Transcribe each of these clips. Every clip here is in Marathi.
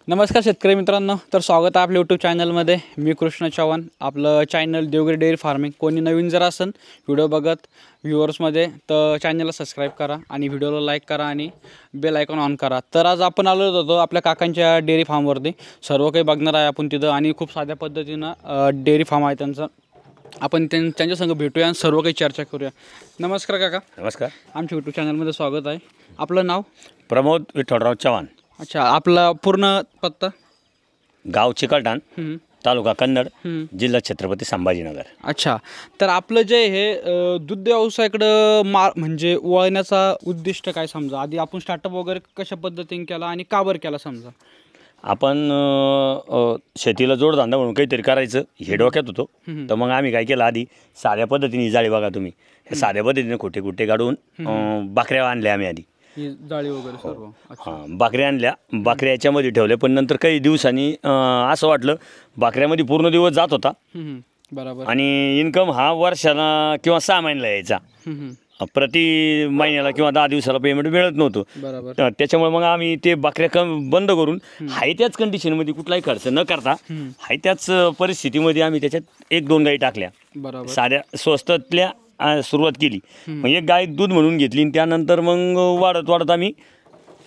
नमस्कार शेतकरी मित्रांनो, तर स्वागत आहे आपल्या यूट्यूब चॅनलमध्ये. मी कृष्ण चव्हाण. आपलं चॅनल देवगिरी डेअरी फार्मिंग. कोणी नवीन जर असेल व्हिडिओ बघत व्ह्युअर्समध्ये तर चॅनलला सबस्क्राईब करा आणि व्हिडिओला लाईक करा आणि बेल आयकॉन ऑन करा. तर आज आपण आलो होतो आपल्या काकांच्या डेअरी फार्मवरती. सर्व काही बघणार आहे आपण तिथं आणि खूप साध्या पद्धतीनं डेअरी फार्म आहे त्यांचं. आपण त्यांच्या संग भेटूया आणि सर्व काही चर्चा करूया. नमस्कार काका. नमस्कार. आमच्या यूट्यूब चॅनलमध्ये स्वागत आहे. आपलं नाव? प्रमोद विठ्ठलराव चव्हाण. अच्छा, आपला पूर्ण पत्ता? गाव चिकलठाण, तालुका कन्नड, जिल्हा छत्रपती संभाजीनगर. अच्छा, तर आपलं जे हे दूध व्यवसायाकडं म्हणजे वळण्याचा उद्दिष्ट काय? समजा आधी आपण स्टार्टअप वगैरे कशा पद्धतीने केला आणि का बरं केला? समजा आपण शेतीला जोडधंदा म्हणून काहीतरी करायचं हे डोक्यात होतो. तर मग आम्ही काय केलं, आधी साध्या पद्धतीने जाळी बघा तुम्ही, हे साध्या पद्धतीने खोटे कुट्टे काढून बकऱ्या आणल्या आम्ही आधी. ही जाळी वगैरे सर्व. हां, बकऱ्या आणल्या. बकऱ्या याच्यामध्ये ठेवल्या, पण नंतर काही दिवसांनी असं वाटलं बकऱ्यामध्ये पूर्ण दिवस जात होता बरोबर. आणि इन्कम हा वर्षाला किंवा 6 महिन्याला यायचा. प्रति महिन्याला किंवा 10 दिवसाला पेमेंट मिळत नव्हतं. बरोबर. त्याच्यामुळे मग आम्ही ते बकऱ्या बंद करून हाय त्याच कंडिशनमध्ये कुठलाही खर्च न करता हाय त्याच परिस्थितीमध्ये आम्ही त्याच्यात 1-2 गाई टाकल्या. बरोबर. साध्या स्वस्तातल्या सुरुवात केली. मग एक गाय दूध म्हणून घेतली आणि त्यानंतर मग वाढत वाढत आम्ही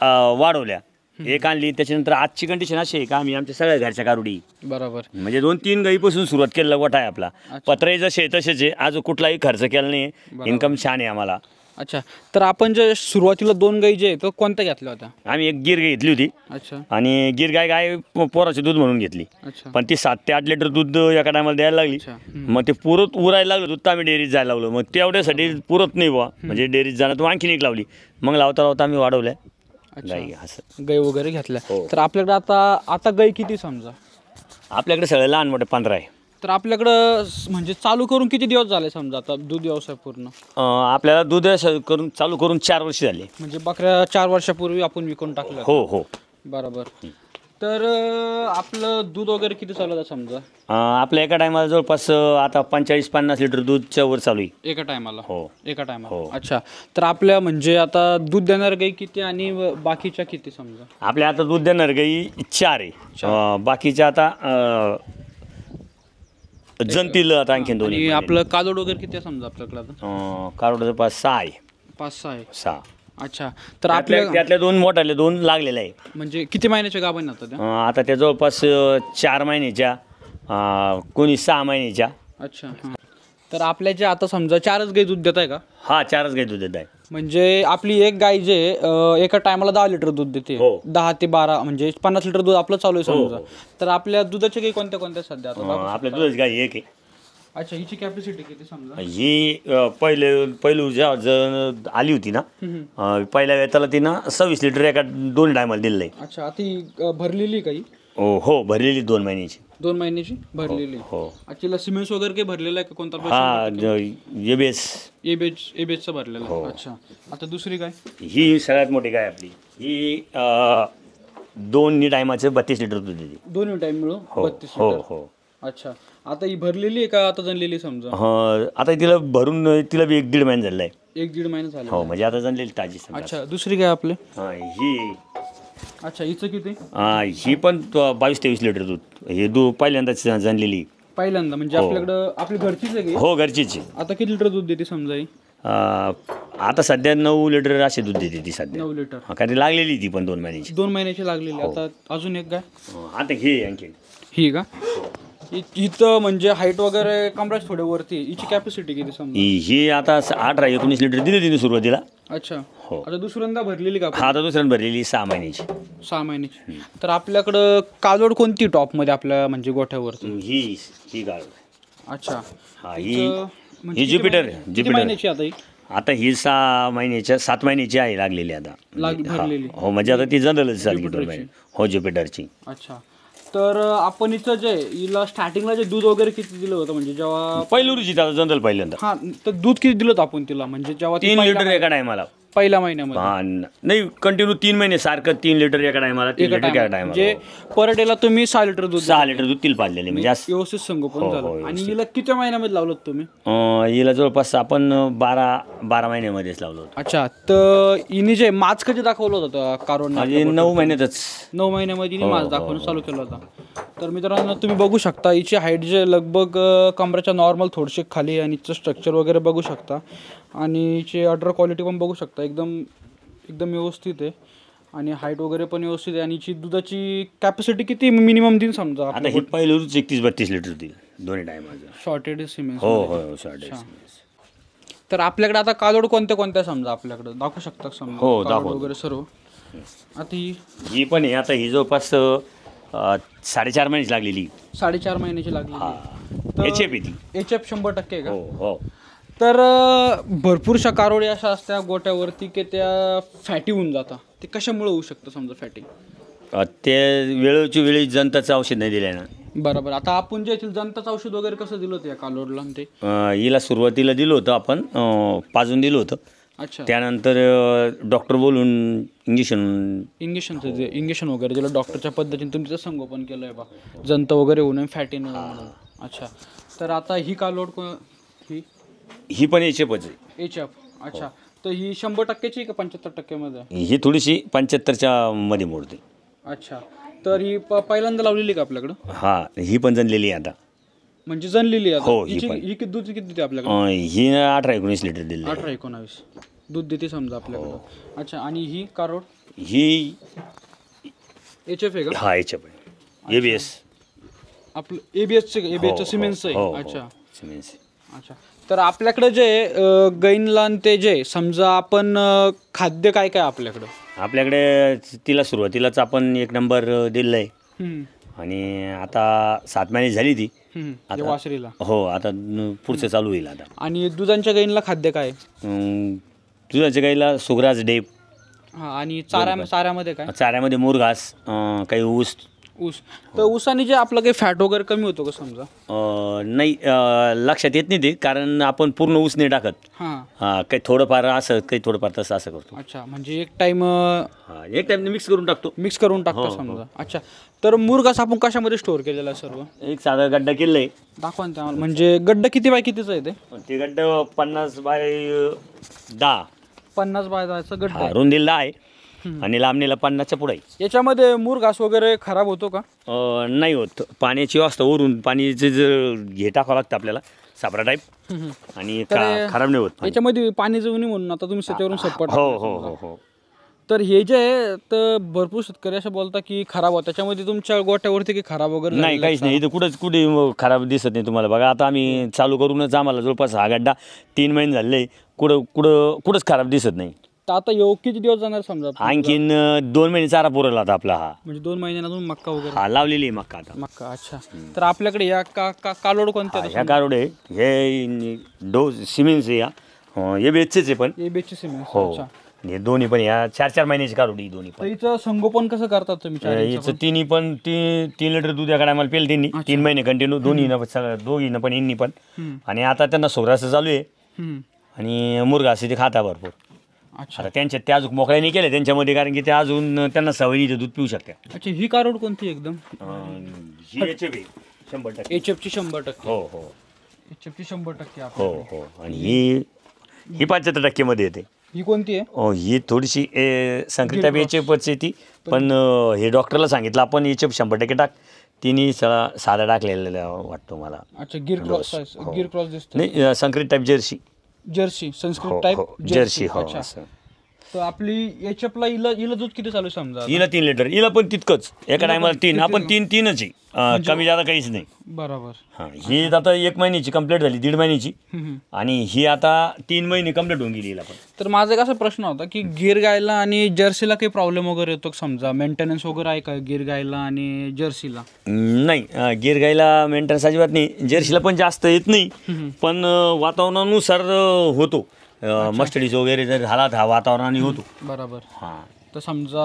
वाढवल्या. एक आणली. त्याच्यानंतर आजची कंडिशन अशी आहे का आम्ही आमच्या सगळ्या घरच्या कारुडी, बरोबर, म्हणजे 2-3 गाईपासून सुरुवात केलेला गोठा आहे आपला. पत्रे जसे तसेच आहे, आज कुठलाही खर्च केला नाही. इन्कम छान आहे आम्हाला. अच्छा, तर आपण जे सुरुवातीला 2 गाई जे तो कोणत्या घेतल्या होत्या? आम्ही एक गिर गाय घेतली होती. अच्छा. आणि गिर गाय पोराचे दूध म्हणून घेतली. अच्छा. पण ती 7 ते 8 लिटर दूध एका टायमाला द्यायला लागली. मग ते पुरत उरायला लागलं दूध, तर आम्ही डेअरीत जायला लागलो. मग तेवढ्यासाठी पुरत नाही बुवा, म्हणजे डेअरीत जाणं तर आणखीन एक लावली. मग लावता लावता आम्ही वाढवल्या गाई. असं गाई वगैरे घेतल्या. तर आपल्याकडे आता गाई किती? समजा आपल्याकडे सगळे लहान मोठे 15 आहे. तर आपल्याकडं म्हणजे चालू करून किती दिवस झाले? समजा आता दूध व्यवसाय पूर्ण आपल्याला दूध व्यवसाय करून चालू करून 4 वर्ष झाली. म्हणजे बकऱ्या 4 वर्षापूर्वी आपण विकून टाकल्या? हो हो. बरोबर. तर आपलं दूध वगैरे किती चालू आहे समजा? आपल्या एका टायमाला जवळपास आता 45-50 लिटर दूधच्या वर चालू आहे एका टायमाला? हो, एका टायमाला. हो. अच्छा, तर आपल्या म्हणजे आता दूध देणार गाई किती आणि बाकीच्या किती? समजा आपल्या आता दूध देणार गाई 4 आहे. बाकीच्या आता जनतील आता आणखीन 2. आणि आपलं कालोड वगैरे किती आहे समजा आपल्याकडे? आता कारोड जवळपास 6 आहे. 5-6 आहे. 6. अच्छा, तर आपल्या त्यातल्या 2 मोठाले 2 लागलेले आहे. म्हणजे किती महिन्याच्या गाभण आता त्या? आता त्या जवळपास 4 महिन्याच्या, कोणी 6 महिन्याच्या. अच्छा. तर आपल्या जे आता समजा 4च गाई दूध देत आहे का? हा, 4च गाई दूध देत आहे. म्हणजे आपली एक गाय जे एका टायमाला 10 लिटर दूध देते. हो. 10 ते 12 म्हणजे 50 लिटर दूध आपलं चालू आहे समजा. तर आपल्या दुधाच्या गाई कोणत्या कोणत्या सध्या आता? आपल्या दुधाची गाई एक आहे. अच्छा, हिची कॅपॅसिटी किती समजा? ही पहिली जेव्हा आली होती ना, पहिल्या वेळेला तिनं 26 लिटर एका 2 टायमाला दिलेलं आहे. अच्छा, आता ही भरलेली काही? हो, भरलेली 2 महिन्याची. 2 महिन्याची भरलेली? हो. अच्छा, सिमेंट वगैरे काही भरलेला आहे का? कोणता? हा, एबेजचं भरलेलं आहे. अच्छा, आता दुसरी काय? ही सगळ्यात मोठी गाय आपली. ही 2 टायमाचं 32 लिटर दूध देते. 2 टाइम मिळून 32 हो लिटर? हो. अच्छा, आता ही भरलेली आहे का आता जनलेली समजा? आता तिला भरून तिला बी 1-1.5 महिना झालेला आहे. 1-1.5 महिना झाला? हो, म्हणजे आता जनलेली ताजी. अच्छा, दुसरी काय आपले? ही. अच्छा, हिचं किती? ही पण 22-23 लिटर दूध. हे दूध पहिल्यांदाच जनलेली. पहिल्यांदा म्हणजे आपल्याकडं आपली घरचीच आहे? हो, घरचीच. आता किती लिटर दूध देते समजा ही? आता सध्या 9 लिटर असे दूध देते ती सध्या. 9 लिटर? कारण ती लागलेली ती पण 2 महिन्याची. 2 महिन्याची लागलेली. आता अजून एक काय? आता हे आणखी ही का? इथं म्हणजे हाईट वगैरे कमराच थोडे वरती. हिची कॅपॅसिटी किती समजा? ही आता 18-19 लिटर दिली तिने सुरुवातीला. अच्छा. हो. आता दुसऱ्यांदा भरलेली का? हा, आता दुसऱ्यांदा भरलेली 6 महिन्याची. 6 महिन्याची. तर आपल्याकडं कालोड कोणती टॉपमध्ये आपल्या म्हणजे गोठ्यावरती? ही गाळ. अच्छा. हा, ही ज्युपिटर. महिन्याची आता ही? आता ही 6 महिन्याच्या 7 महिन्याची आहे लागलेली आता. भरलेली? हो, म्हणजे आता ती जनरलच झाली. हो, ज्युपिटरची. अच्छा, तर आपण इथं जे हिला स्टार्टिंगला जे दूध वगैरे किती दिलं होतं म्हणजे जेव्हा पहिली रुची आता जनरल पहिल्यांदा? हा, तर दूध किती दिलं होतं आपण तिला म्हणजे जेव्हा 3 लिटर एका टायमाला? पहिल्या महिन्यामध्ये हा नाही कंटिन्यू 3 महिने सारखं 3 लिटर एका टायमाला 3 लिटर एका टायमाला म्हणजे पर डेला तुम्ही 6 लिटर दूध 6 लिटर दूध तिला पाजलेले म्हणजे व्यवस्थित संगोपन हो, झालं. हो, आणि हिला किती महिन्यामध्ये लावलं तुम्ही? हिला जवळपास आपण 12 महिन्यामध्येच लावलो होतो. अच्छा, तर हिने जे माज कधी दाखवलं होतं कारोड म्हणजे 9 महिन्यातच 9 महिन्यामध्ये हिने माज दाखवणं चालू केलं होतं. तर मित्रांनो तुम्ही बघू शकता हिची हाईट जे लगभग कमरेच्या नॉर्मल थोडीशी खाली आणि हिचं स्ट्रक्चर वगैरे बघू शकता आणि हिची अडर क्वालिटी पण बघू शकता एकदम व्यवस्थित आहे आणि हाईट वगैरे पण व्यवस्थित आहे. आणि हिची दुधाची कॅपॅसिटी किती मिनिमम दिन समजा आता हे पहिलं 31-32 लिटर देईल दोन्ही टायमाचं. Shorted cement. हो हो शॉर्टेज. तर आपल्याकडे आता कालोड कोणत्या समजा आपल्याकडे दाखवू शकता समजा हो, कालोड दाखवतो. वगैरे सर्व. आता ही पण आहे आता ही जवळपास 4.5 महिन्याची लागलेली. 4.5 महिन्याची लागली. HF आहे ती. HF 100% आहे का? हो हो. तर भरपूरशा कारोडी अशा असत्या गोट्यावरती की त्या फॅटी होऊन जातात. ते कशामुळे होऊ शकतं समजा फॅटी? ते वेळोची वेळी जंताचं औषध नाही दिलं ना. बरोबर. आता आपण जे जंताचं औषध वगैरे कसं दिलं होतं या कालोडला? ते हिला सुरुवातीला दिलं होतं आपण पाजून दिलं होतं. अच्छा. त्यानंतर डॉक्टर बोलून इंजेक्शन वगैरे दिलं डॉक्टरच्या पद्धतीने तुम्ही तिचं संगोपन केलं आहे बा, जंत वगैरे होऊन फॅटी न होऊन. अच्छा, तर आता ही कालोड ही पण HFच आहे. HF. अच्छा, तर ही 100%ची का 75% मध्ये? ही थोडीशी 75च्या मध्ये मोडते. अच्छा, तर ही पहिल्यांदा लावलेली का आपल्याकडं? हा ही पण जनलेली आहे आता. म्हणजे जनलेली आहे? हो, ही पण. ही किती दूध किती देते आपल्याकडे? ही 18-19 लिटर दिली. 18-19 दूध देते समजा आपल्याकडं. अच्छा, आणि ही कारोड ही HF आहे का? हा HF आहे. ABS आपलं ABSचं सिमेंटचं आहे. अच्छा सिमेंट्स. अच्छा, तर आपल्याकडे जे गाईंला आणि ते जे समजा आपण खाद्य काय काय आपल्याकडे तिला सुरुवातीलाच आपण 1 नंबर दिलेलं आहे. आणि आता 7 महिने झाली ती आता वासरीला. हो, आता पुढचं चालू होईल आता. आणि दुधाच्या गाईंला खाद्य काय? दुधाच्या गाईला सुग्रास डेप. हा, आणि चाऱ्यामध्ये काय? चाऱ्यामध्ये मुरघास, काही ऊस. तर ऊसाने जे आपलं काही फॅट वगैरे कमी होतो का समजा? नाही, लक्षात येत नाही ते, कारण आपण पूर्ण ऊस नाही टाकत. हां, काही थोडंफार असं काही थोडंफार तसं असं करतो. अच्छा, म्हणजे एक टाइम मिक्स करून टाकतो. समजा. अच्छा, तर मुरघास आपण कशामध्ये स्टोअर केलेला आहे सर्व? एक साधा गड्डा केलेला आहे. दाखवा ना आम्हाला. म्हणजे गड्डा किती बाय कितीचं आहे ते? ते गड्डा 50 बाय 10. 50 बाय 10चा गड्डा आहे. रुंदीला आहे आणि लांबणीला 50च्या पुढे. याच्यामध्ये मुरघास वगैरे खराब होतो का? नाही होत. पाण्याची व्यवस्था वरून पाणीचे जर हे टाकावं लागतं आपल्याला सापरा टाईप, आणि खराब नाही होत. याच्यामध्ये पाणी जाऊ नये म्हणून आता तुम्ही त्याच्यावरून सपोर्ट. हो हो हो हो. तर हे जे आहे तर भरपूर शेतकरी असं बोलतात की खराब होतं. त्याच्यामध्ये तुमच्या गोट्यावरती की खराब वगैरे नाही, काहीच नाही. इथं कुठे खराब दिसत नाही तुम्हाला. बघा आता आम्ही चालू करूनच आम्हाला जवळपास हा गड्डा 3 महिने झाले. कुठंच खराब दिसत नाही. तर आता किती दिवस जाणार समजा? आणखीन 2 महिने चारा पुरवला आता आपला हा. म्हणजे 2 महिन्यातून मक्का वगैरे? हा, लावलेली आहे मक्का आता. मक्का. अच्छा, तर आपल्याकडे या कालोड कोणत्या? ह्या कारोडे हे सिमेंट्स आहे. हे बेचचे आहे पण ABSचे सिमेंट. हो. हे दोन्ही पण या 4-4 महिन्याची कारोडी दोन्ही पण. हिचं संगोपन कसं करतात तुम्ही? हिचं तिन्ही पण 3 लिटर दूध एका टायमाला पेल त्यांनी 3 महिने कंटिन्यू दोघीनं पण यांनी पण. आणि आता त्यांना सोग्रास चालू आहे आणि मुरघास ते खाता भरपूर. अच्छा, आता त्यांच्या त्या अजून मोकळ्या नाही केल्या त्यांच्यामध्ये, कारण की त्या अजून त्यांना सवयीचे दूध पिऊ शकतात. अच्छा, ही कारोड कोणती एकदम? ही HF आहे 100%. HFची 100%. हो हो. HFची 100% हो हो. आणि ही 75% मध्ये येते. ही कोणती आहे? ही थोडीशी संक्रिता HFच आहे ती, पण हे डॉक्टरला सांगितलं आपण HF 100% टाक. तिने साधा टाकलेला वाटतो मला. अच्छा, गिर क्रॉस दिसतो. नाही, संक्रित टाईप जर्सी संस्कृत टाईप जर्सी. हो. अच्छा, तर आपली HFला हिला दूध किती चालू समजा? हिला 3 लिटर. हिला पण तितकंच एका टायमाला 3. आपण 3च आहे, कमी जादा काहीच नाही. बरोबर. हां, ही आता 1 महिन्याची कंप्लीट झाली, 1.5 महिन्याची. आणि ही आता 3 महिने कंप्लीट होऊन गेली हिला पण. तर माझा एक असा प्रश्न होता की गिर गायला आणि जर्सीला काही प्रॉब्लेम वगैरे येतो समजा? मेंटेनन्स वगैरे आहे का गिर गायला आणि जर्सीला? नाही, गिर गाईला मेंटेनन्स अजिबात नाही. जर्सीला पण जास्त येत नाही, पण वातावरणानुसार होतो. मस्टडीज वगैरे जर झाला तर वातावरणाने होतो. बरोबर. हां, तर समजा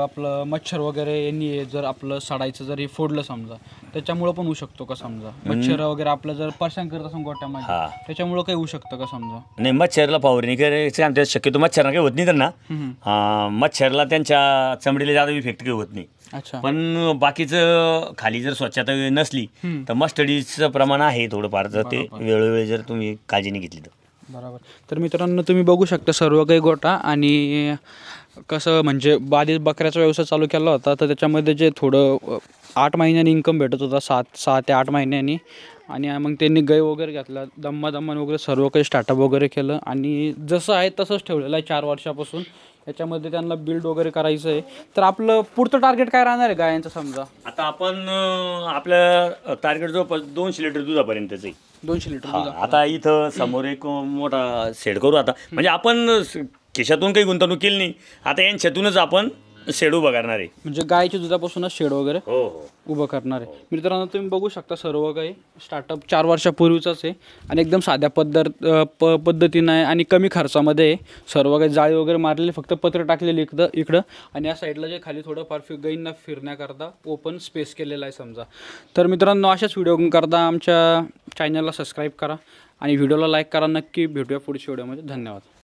आपलं मच्छर वगैरे यांनी जर आपलं सडायचं जर हे फोडलं समजा त्याच्यामुळं पण होऊ शकतो का समजा मच्छर वगैरे आपलं जर परेशान करत असून गोट्यामध्ये त्याच्यामुळं काही होऊ शकतं का समजा? नाही, मच्छरला फवारणी करायचं आमच्या शक्यतो मच्छरला काही होत नाही तर ना, मच्छरला त्यांच्या चमडीला जादा इफेक्ट काही होत नाही. अच्छा. पण बाकीचं खाली जर स्वच्छता नसली तर मस्टडीचं प्रमाण आहे थोडंफार, तर ते वेळोवेळी जर तुम्ही काळजी नाही घेतली तर. बरोबर. तर मित्रांनो तुम्ही बघू शकता सर्व काही गोटा आणि कसं म्हणजे बाधित बकऱ्याचा व्यवसाय चालू केला होता तर त्याच्यामध्ये जे थोडं 8 महिन्यांनी इन्कम भेटत होता, 6 ते 8 महिन्यांनी. आणि मग त्यांनी गाय वगैरे घेतला, दम्मा वगैरे सर्व काही स्टार्टअप वगैरे केलं आणि जसं आहे तसंच ठेवलेलं आहे 4 वर्षापासून. याच्यामध्ये त्यांना बिल्ड वगैरे करायचं आहे. तर आपलं पुढचं टार्गेट काय राहणार आहे गायांचं समजा? आता आपण आपलं टार्गेट जवळपास 200 लिटर दुधापर्यंतच आहे. 200 लिटर. आता इथं समोर एक मोठा शेड करू आता, म्हणजे आपण खिशातून काही गुंतवणूक केली नाही, आता यांच्यातूनच आपण शेड उभं करणार आहे. म्हणजे गायच्या दुधापासूनच शेड वगैरे हो हो उभं करणार आहे. मित्रांनो तुम्ही बघू शकता सर्व काही स्टार्टअप 4 वर्षापूर्वीचाच आहे आणि एकदम साध्या पद्धतीनं आहे आणि कमी खर्चामध्ये आहे. सर्व काही जाळी वगैरे मारलेली, फक्त पत्र टाकलेली इकडं आणि या साईडला जे खाली थोडंफार गाईंना फिरण्याकरता ओपन स्पेस केलेला आहे समजा. तर मित्रांनो अशाच व्हिडिओ करता आमच्या चॅनलला सबस्क्राईब करा आणि व्हिडिओला लाईक करा नक्की. भेटूया पुढच्या व्हिडिओमध्ये. धन्यवाद.